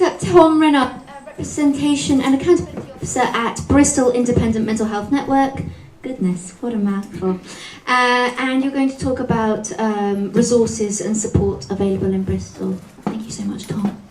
Next up, Tom Renhard, Representation and Accountability Officer at Bristol Independent Mental Health Network. Goodness, what a mouthful. And you're going to talk about resources and support available in Bristol. Thank you so much, Tom.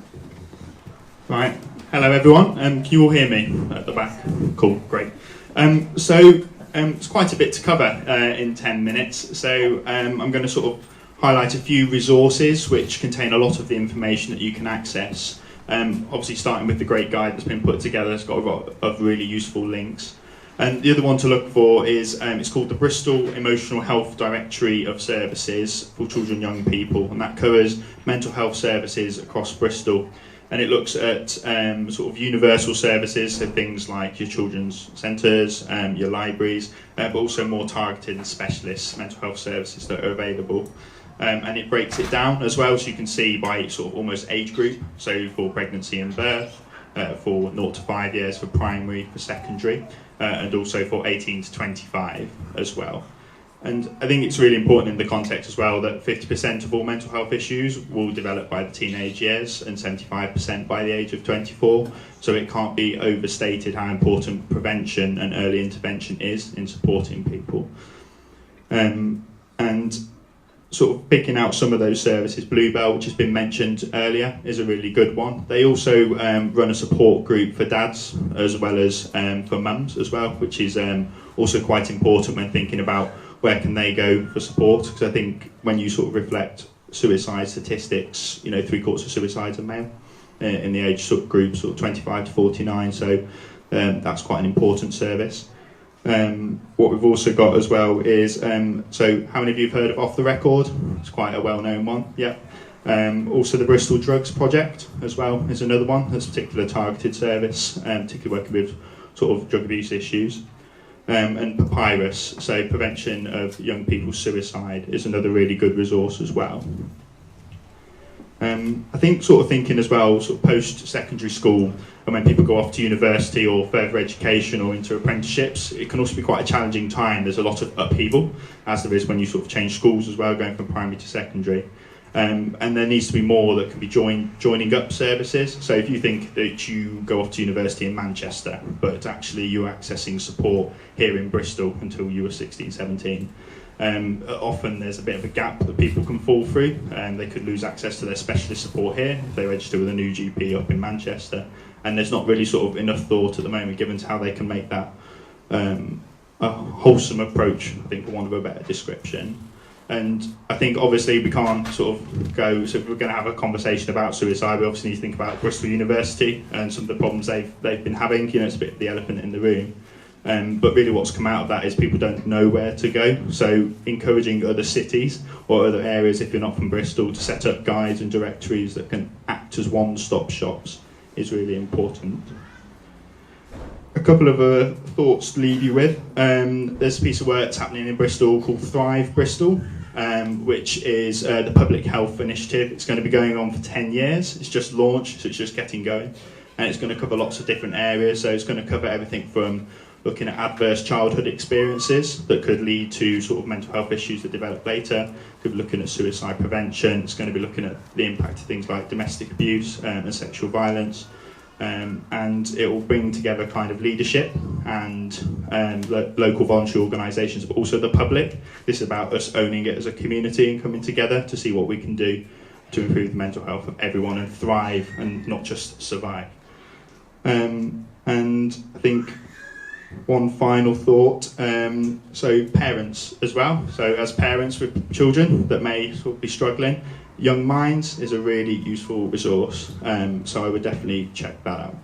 Right. Hello, everyone. Can you all hear me at the back? Cool, great. It's quite a bit to cover in 10 minutes. So I'm going to sort of highlight a few resources which contain a lot of the information that you can access. Obviously, starting with the great guide that's been put together, it's got a lot of really useful links. And the other one to look for is, it's called the Bristol Emotional Health Directory of Services for Children and Young People, and that covers mental health services across Bristol. And it looks at sort of universal services, so things like your children's centres, your libraries, but also more targeted and specialist mental health services that are available. And it breaks it down as well, so you can see by sort of almost age group, so for pregnancy and birth, for 0 to 5 years for primary, for secondary, and also for 18 to 25 as well. And I think it's really important in the context as well that 50% of all mental health issues will develop by the teenage years and 75% by the age of 24. So it can't be overstated how important prevention and early intervention is in supporting people. And sort of picking out some of those services, Bluebell, which has been mentioned earlier, is a really good one. They also run a support group for dads as well as for mums as well, which is also quite important when thinking about where can they go for support, because I think when you sort of reflect suicide statistics, 3/4 of suicides are male in the age sort of group, sort of 25 to 49, so that's quite an important service. What we've also got as well is, so how many of you have heard of Off the Record? It's quite a well-known one, yeah. Also the Bristol Drugs Project as well is another one, that's a particular targeted service, particularly working with sort of drug abuse issues. And Papyrus, so prevention of young people's suicide, is another really good resource as well. I think sort of thinking as well, sort of post-secondary school, and when people go off to university or further education or into apprenticeships, it can also be quite a challenging time. There's a lot of upheaval, as there is when you sort of change schools as well, going from primary to secondary. And there needs to be more that can be joining up services. So if you think that you go off to university in Manchester, but actually you're accessing support here in Bristol until you were 16, 17, often there's a bit of a gap that people can fall through, and they could lose access to their specialist support here if they register with a new GP up in Manchester. And there's not really sort of enough thought at the moment given to how they can make that a wholesome approach, I think, for want of a better description. And I think obviously we can't sort of go, so if we're going to have a conversation about suicide, we obviously need to think about Bristol University and some of the problems they've been having. It's a bit of the elephant in the room. But really what's come out of that is people don't know where to go. So encouraging other cities or other areas, if you're not from Bristol, to set up guides and directories that can act as one-stop shops is really important. A couple of thoughts to leave you with. There's a piece of work that's happening in Bristol called Thrive Bristol, which is the public health initiative. It's going to be going on for 10 years. It's just launched, so it's just getting going. And it's going to cover lots of different areas. So it's going to cover everything from looking at adverse childhood experiences that could lead to sort of mental health issues that develop later. Could be looking at suicide prevention. It's going to be looking at the impact of things like domestic abuse and sexual violence. And it will bring together kind of leadership and local voluntary organisations, but also the public. This is about us owning it as a community and coming together to see what we can do to improve the mental health of everyone and thrive and not just survive. And I think one final thought, so parents as well. So as parents with children that may sort of be struggling, Young Minds is a really useful resource, so I would definitely check that out.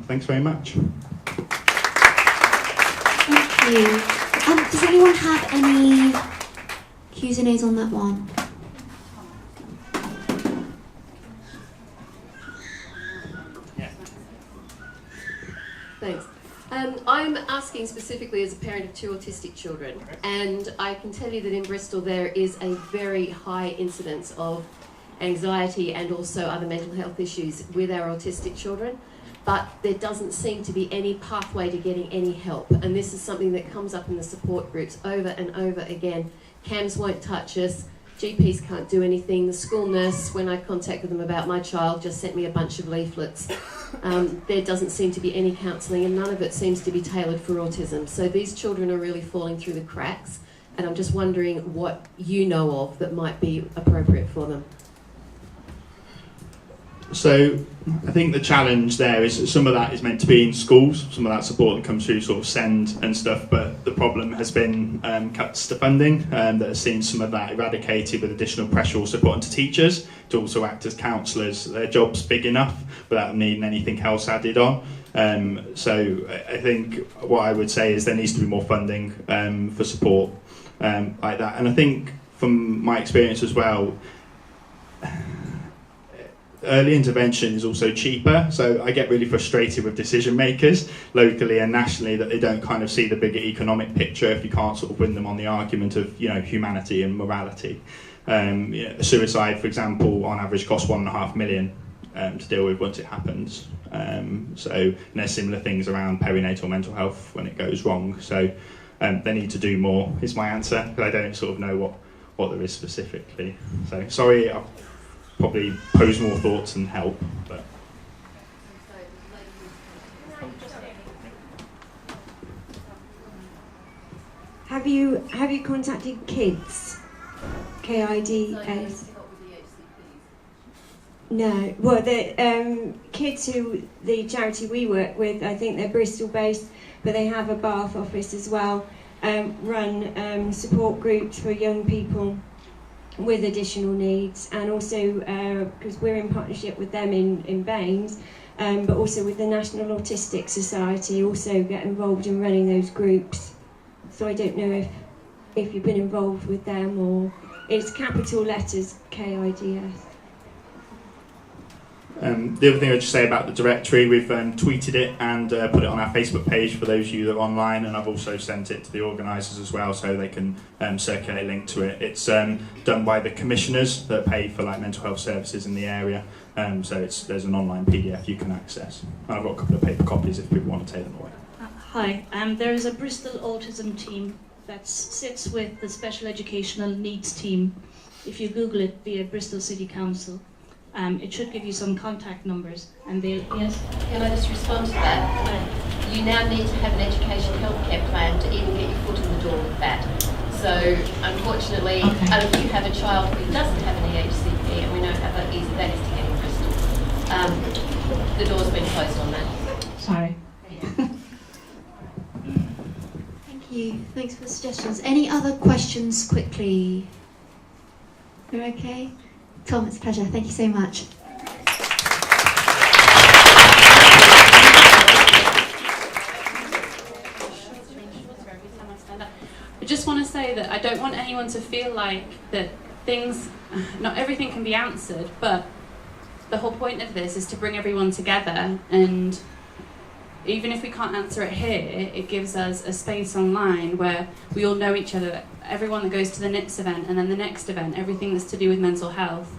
Thanks very much. Thank you. Does anyone have any Q's and A's on that one? Yeah. Thanks. I'm asking specifically as a parent of 2 autistic children, and I can tell you that in Bristol there is a very high incidence of anxiety and also other mental health issues with our autistic children, but there doesn't seem to be any pathway to getting any help, and this is something that comes up in the support groups over and over again. CAMS won't touch us, GPs can't do anything. The school nurse, when I contacted them about my child, just sent me a bunch of leaflets. There doesn't seem to be any counselling, and none of it seems to be tailored for autism. So these children are really falling through the cracks, and I'm just wondering what you know of that might be appropriate for them. So I think the challenge there is some of that is meant to be in schools, some of that support that comes through sort of SEND and stuff, but the problem has been cuts to funding that has seen some of that eradicated with additional pressure also put onto teachers to also act as counsellors. Their job's big enough without needing anything else added on. So I think what I would say is there needs to be more funding for support like that. And I think from my experience as well, early intervention is also cheaper, so I get really frustrated with decision makers locally and nationally that they don't kind of see the bigger economic picture if you can't sort of win them on the argument of, you know, humanity and morality. Suicide, for example, on average costs $1.5 million to deal with once it happens. So there's similar things around perinatal mental health when it goes wrong. So they need to do more is my answer, but I don't sort of know what there is specifically. So sorry, I've probably pose more thoughts and help, but Have you contacted kids? KIDS? No. Well, the kids who the charity we work with, I think they're Bristol based, but they have a Bath office as well. Run support groups for young people with additional needs, and also because we're in partnership with them in BIMHN, but also with the National Autistic Society, also get involved in running those groups. So I don't know if you've been involved with them, or it's capital letters KIDS. The other thing I'd just say about the directory, we've tweeted it and put it on our Facebook page for those of you that are online, and I've also sent it to the organisers as well so they can circulate a link to it. It's done by the commissioners that pay for like mental health services in the area, so there's an online PDF you can access. I've got a couple of paper copies if people want to take them away. Hi, there is a Bristol autism team that sits with the special educational needs team. If you Google it via Bristol City Council, it should give you some contact numbers, and they'll... Yes? Can I just respond to that? You now need to have an education healthcare plan to even get your foot in the door with that. So, unfortunately, if you have a child who doesn't have an EHCP, and we know how easy that is to get in Bristol, the door's been closed on that. Sorry. Thank you. Thanks for the suggestions. Any other questions quickly? You're okay? Tom, it's a pleasure. Thank you so much. I just want to say that I don't want anyone to feel like that not everything can be answered, but the whole point of this is to bring everyone together, and even if we can't answer it here, it gives us a space online where we all know each other. Everyone that goes to the NIPS event and then the next event, everything that's to do with mental health,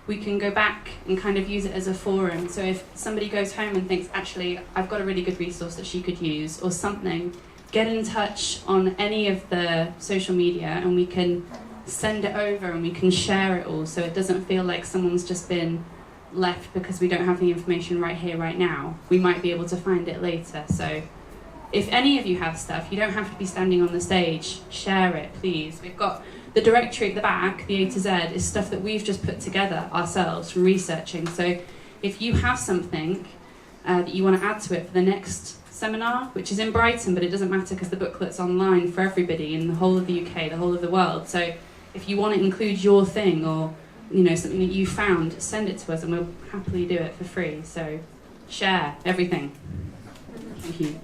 we can go back and kind of use it as a forum. So if somebody goes home and thinks, actually, I've got a really good resource that she could use or something, get in touch on any of the social media and we can send it over and we can share it all, so it doesn't feel like someone's just been left because we don't have the information right here, right now. We might be able to find it later. So if any of you have stuff, you don't have to be standing on the stage. Share it, please. We've got the directory at the back, the A to Z, is stuff that we've just put together ourselves from researching. So if you have something that you want to add to it for the next seminar, which is in Brighton, but it doesn't matter because the booklet's online for everybody in the whole of the UK, the whole of the world. So if you want to include your thing or something that you found, send it to us and we'll happily do it for free. So share everything. Thank you.